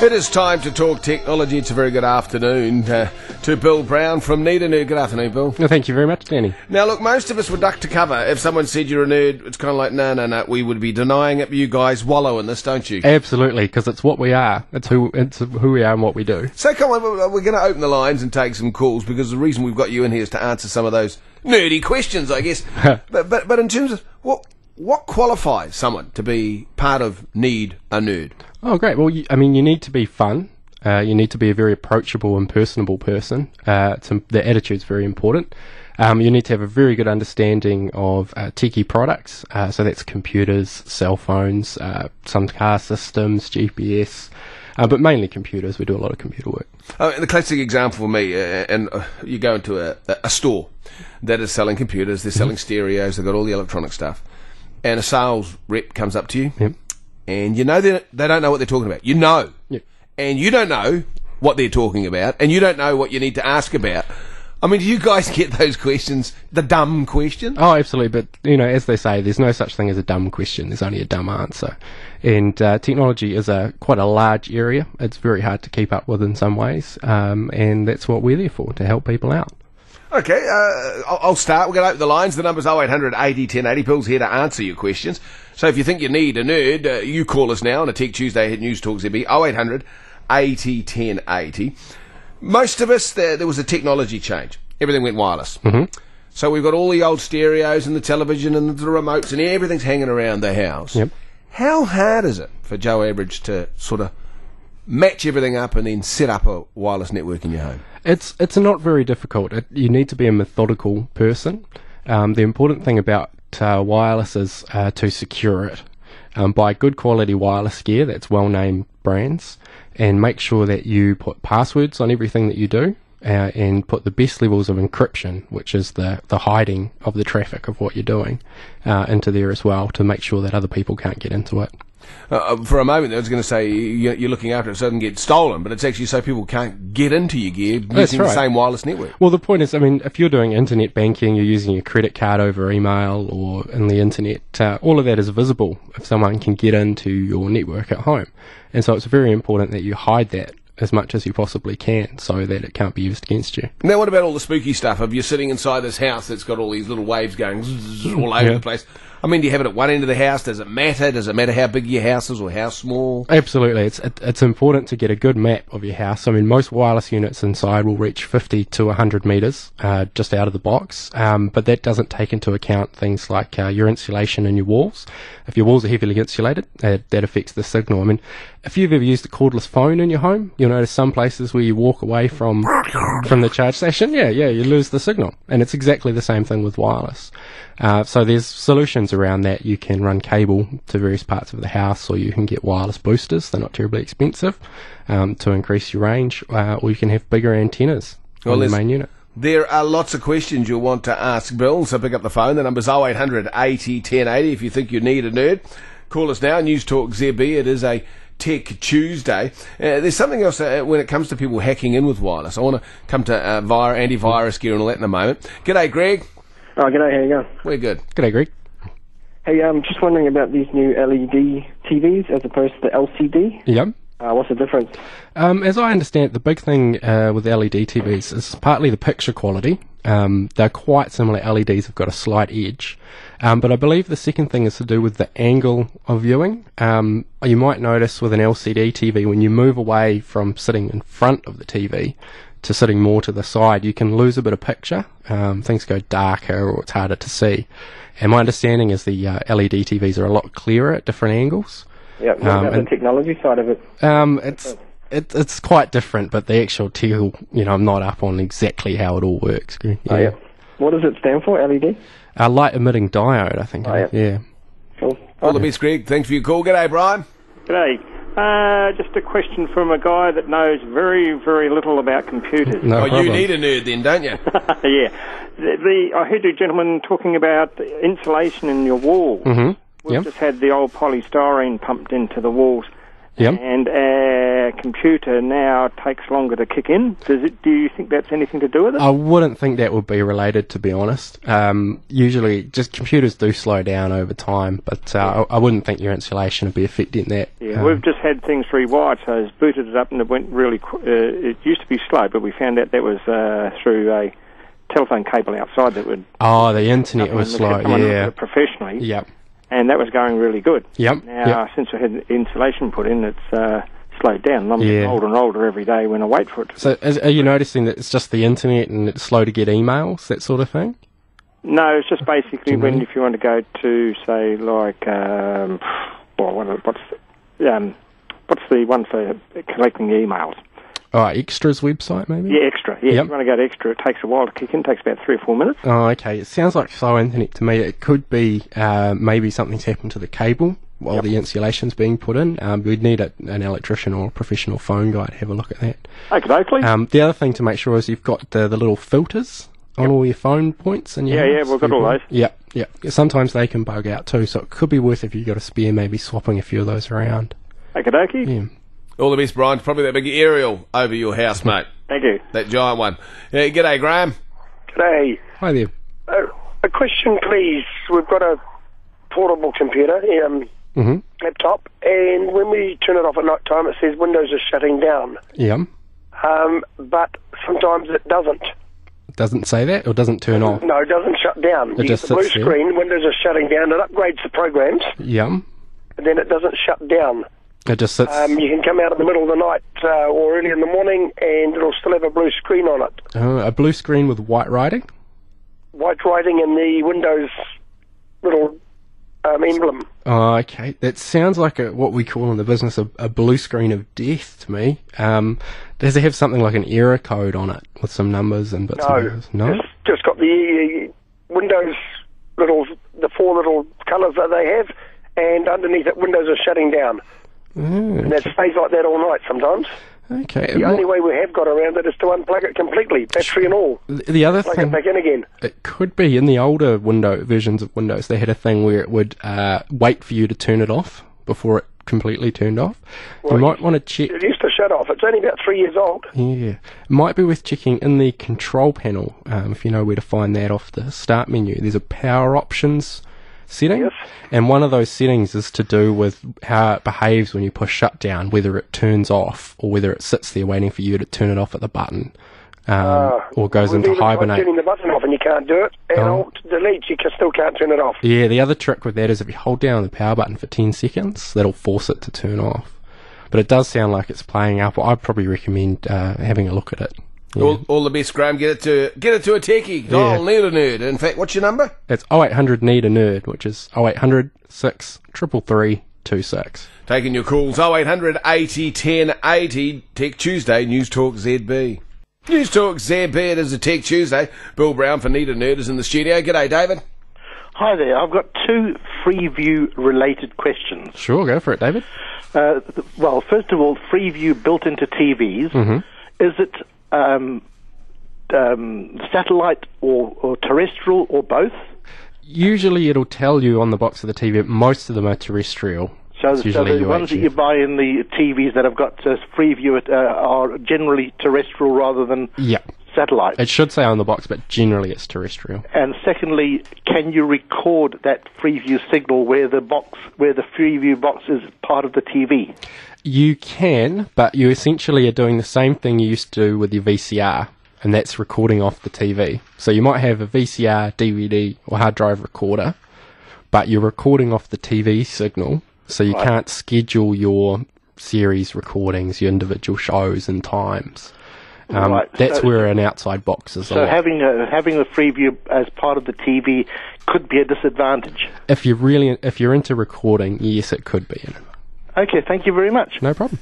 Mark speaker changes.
Speaker 1: It is time to talk technology. It's a very good afternoon to Bill Brown from Need a Nerd. Good afternoon, Bill.
Speaker 2: Well, thank you very much, Danny.
Speaker 1: Now, look, most of us would duck to cover. If someone said you're a nerd, it's kind of like, no, we would be denying it, but you guys wallow in this, don't you?
Speaker 2: Absolutely, because it's what we are. It's who we are and what we do.
Speaker 1: So come on, we're going to open the lines and take some calls, because the reason we've got you in here is to answer some of those nerdy questions, I guess. but in terms of what qualifies someone to be part of Need a Nerd?
Speaker 2: Oh, great. Well, you need to be fun. You need to be a very approachable and personable person. The attitude's very important. You need to have a very good understanding of techie products. So that's computers, cell phones, some car systems, GPS, but mainly computers. We do a lot of computer work.
Speaker 1: The classic example for me, you go into a store that is selling computers, they're selling stereos, they've got all the electronic stuff, and a sales rep comes up to you,
Speaker 2: yep.
Speaker 1: And you know they don't know what they're talking about. You know.
Speaker 2: Yep. And
Speaker 1: you don't know what they're talking about, and you don't know what you need to ask about. I mean, do you guys get those questions, the dumb questions?
Speaker 2: Oh, absolutely. But, as they say, there's no such thing as a dumb question. There's only a dumb answer. And technology is quite a large area. It's very hard to keep up with in some ways. And that's what we're there for, to help people out.
Speaker 1: Okay, I'll start. We're going to open the lines. The number's 0800 80 1080. Bill's here to answer your questions. So if you think you need a nerd, you call us now on a Tech Tuesday at News Talk ZB, 0800 80 1080. Most of us, there was a technology change. Everything went wireless.
Speaker 2: Mm-hmm.
Speaker 1: So we've got all the old stereos and the television and the remotes and everything's hanging around the house.
Speaker 2: Yep.
Speaker 1: How hard is it for Joe Average to sort of match everything up and then set up a wireless network in your home?
Speaker 2: It's not very difficult. You need to be a methodical person. The important thing about wireless is to secure it. Buy good quality wireless gear that's well-named brands, and make sure that you put passwords on everything that you do, and put the best levels of encryption, which is the hiding of the traffic of what you're doing, into there as well, to make sure that other people can't get into it.
Speaker 1: For a moment, I was going to say you're looking after it so it doesn't get stolen, but it's actually so people can't get into your gear using the same wireless network.
Speaker 2: Well, the point is, if you're doing internet banking, you're using your credit card over email or in the internet, all of that is visible if someone can get into your network at home. And so it's very important that you hide that as much as you possibly can so that it can't be used against you.
Speaker 1: Now, what about all the spooky stuff of you're sitting inside this house that's got all these little waves going all over the place? I mean, do you have it at one end of the house? Does it matter? Does it matter how big your house is or how small?
Speaker 2: Absolutely. It's important to get a good map of your house. Most wireless units inside will reach 50 to 100 metres just out of the box, but that doesn't take into account things like your insulation in your walls. If your walls are heavily insulated, that affects the signal. If you've ever used a cordless phone in your home, you'll notice some places where you walk away from the charge station, you lose the signal. And it's exactly the same thing with wireless. So there's solutions around that. You can run cable to various parts of the house, or you can get wireless boosters. They're not terribly expensive to increase your range, or you can have bigger antennas on the main unit.
Speaker 1: There are lots of questions you'll want to ask Bill, so pick up the phone. The number's 0800 80 1080 if you think you need a nerd. Call us now, News Talk ZB. It is a Tech Tuesday. There's something else when it comes to people hacking in with wireless. I want to come to antivirus gear and all that in a moment. G'day, Greg.
Speaker 3: Oh, g'day, how you going?
Speaker 1: We're good.
Speaker 2: G'day, Greg.
Speaker 3: Hey, I'm just wondering about these new LED TVs as opposed to the LCD.
Speaker 2: Yep.
Speaker 3: What's the difference?
Speaker 2: As I understand it, the big thing with LED TVs is partly the picture quality. They're quite similar. LEDs have got a slight edge. But I believe the second thing is to do with the angle of viewing. You might notice with an LCD TV, when you move away from sitting in front of the TV to sitting more to the side, you can lose a bit of picture. Things go darker or it's harder to see. And my understanding is the LED TVs are a lot clearer at different angles.
Speaker 3: Yeah, what about the technology side of it?
Speaker 2: It's quite different, but the actual teal, I'm not up on exactly how it all works. Yeah.
Speaker 3: Oh, yeah. What does it stand for, LED?
Speaker 2: Light emitting diode, I think.
Speaker 3: Oh, yeah.
Speaker 2: Cool.
Speaker 1: All the best, Greg. Thanks for your call. G'day, Brian.
Speaker 4: G'day. Just a question from a guy that knows very, very little about computers.
Speaker 2: No problem.
Speaker 1: You need a nerd then, don't you?
Speaker 4: Yeah. I heard you gentlemen talking about insulation in your walls.
Speaker 2: Mm-hmm.
Speaker 4: We've just had the old polystyrene pumped into the walls.
Speaker 2: Yep.
Speaker 4: And my computer now takes longer to kick in. Do you think that's anything to do with it?
Speaker 2: I wouldn't think that would be related, to be honest. Usually, just computers do slow down over time, but I wouldn't think your insulation would be affecting that.
Speaker 4: Yeah, we've just had things rewired, so I booted it up and it went really... it used to be slow, but we found out that was through a telephone cable outside that would...
Speaker 2: Oh, the internet was slow, yeah.
Speaker 4: Professionally.
Speaker 2: Yep.
Speaker 4: And that was going really good.
Speaker 2: Yep.
Speaker 4: Now, since we had insulation put in, it's slowed down. I'm getting older and older every day when I wait for it.
Speaker 2: So are you noticing that it's just the internet and it's slow to get emails, that sort of thing?
Speaker 4: No, it's just basically when if you want to go to, say, like, what's the one for collecting the emails?
Speaker 2: Oh, Extra's website, maybe?
Speaker 4: Yeah, Extra. Yeah, if you want to go to Extra, it takes a while to kick in. It takes about 3 or 4 minutes.
Speaker 2: Oh, okay. It sounds like slow internet to me. It could be maybe something's happened to the cable while the insulation's being put in. We'd need an electrician or a professional phone guy to have a look at that.
Speaker 4: Okay, please.
Speaker 2: The other thing to make sure is you've got the little filters on all your phone points. And
Speaker 4: yeah, we've got all those.
Speaker 2: Yeah. Sometimes they can bug out too, so it could be worth, if you've got a spare, maybe swapping a few of those around.
Speaker 4: Okie-dokie.
Speaker 2: Yeah.
Speaker 1: All the best, Brian. Probably that big aerial over your house, mate.
Speaker 4: Thank you.
Speaker 1: That giant one. G'day, Graham.
Speaker 5: G'day.
Speaker 2: Hi there.
Speaker 5: A question, please. We've got a portable computer, laptop, and when we turn it off at night time, it says Windows is shutting down.
Speaker 2: Yeah.
Speaker 5: But sometimes it doesn't.
Speaker 2: It doesn't say that, or doesn't turn off?
Speaker 5: No, it doesn't shut down.
Speaker 2: It
Speaker 5: You
Speaker 2: just
Speaker 5: get the blue
Speaker 2: sits there.
Speaker 5: screen, Windows is shutting down, it upgrades the programs,
Speaker 2: Yeah.
Speaker 5: and then it doesn't shut down.
Speaker 2: It just sits...
Speaker 5: You can come out in the middle of the night or early in the morning, and it'll still have a blue screen on it.
Speaker 2: a blue screen with white writing?
Speaker 5: White writing and the Windows little emblem.
Speaker 2: Oh, okay. That sounds like what we call in the business a blue screen of death to me. Does it have something like an error code on it with some numbers and bits and numbers? No.
Speaker 5: It's just got the Windows the 4 little colours that they have, and underneath it, Windows is shutting down. And that stays like that all night sometimes.
Speaker 2: Okay.
Speaker 5: The only way we have got around it is to unplug it completely, battery and all.
Speaker 2: The other
Speaker 5: Plug
Speaker 2: thing...
Speaker 5: it back in again.
Speaker 2: It could be in the older versions of Windows, they had a thing where it would wait for you to turn it off before it completely turned off.
Speaker 5: Well,
Speaker 2: you might want to check...
Speaker 5: It used to shut off. It's only about 3 years old.
Speaker 2: Yeah. It might be worth checking in the control panel, if you know where to find that off the start menu. There's a power options setting,
Speaker 5: Yes.
Speaker 2: and one of those settings is to do with how it behaves when you push shutdown, whether it turns off or whether it sits there waiting for you to turn it off at the button, or goes into hibernate.
Speaker 5: Turning the button off and you can't do it, and Alt delete, you still can't turn it off.
Speaker 2: Yeah, the other trick with that is if you hold down the power button for 10 seconds, that'll force it to turn off. But it does sound like it's playing up. I'd probably recommend having a look at it. Yeah.
Speaker 1: All the best, Graham. Get it to a techie. Dial Need a Nerd. In fact, what's your number?
Speaker 2: It's 0800 Need a Nerd, which is 0800 6 333 26.
Speaker 1: Taking your calls 0800 80 10 80. Tech Tuesday, News Talk ZB. News Talk ZB, it is a Tech Tuesday. Bill Brown for Need a Nerd is in the studio. G'day, David.
Speaker 6: Hi there. I've got 2 Freeview-related questions.
Speaker 2: Sure, go for it, David.
Speaker 6: Well, first of all, Freeview built into TVs. Is it satellite or terrestrial or both?
Speaker 2: Usually it'll tell you on the box of the TV, most of them are terrestrial.
Speaker 6: So the ones that you buy in the TVs that have got Freeview are generally terrestrial rather than satellite.
Speaker 2: It should say on the box, but generally it's terrestrial.
Speaker 6: And secondly, can you record that Freeview signal where the Freeview box is part of the TV?
Speaker 2: You can, but you essentially are doing the same thing you used to do with your VCR, and that's recording off the TV. So you might have a VCR, DVD, or hard drive recorder, but you're recording off the TV signal, so you can't schedule your series recordings, your individual shows and times. That's where an outside box is.
Speaker 6: So having the Freeview as part of the TV could be a disadvantage.
Speaker 2: If you're into recording, yes, it could be.
Speaker 6: Okay, thank you very much.
Speaker 2: No problem.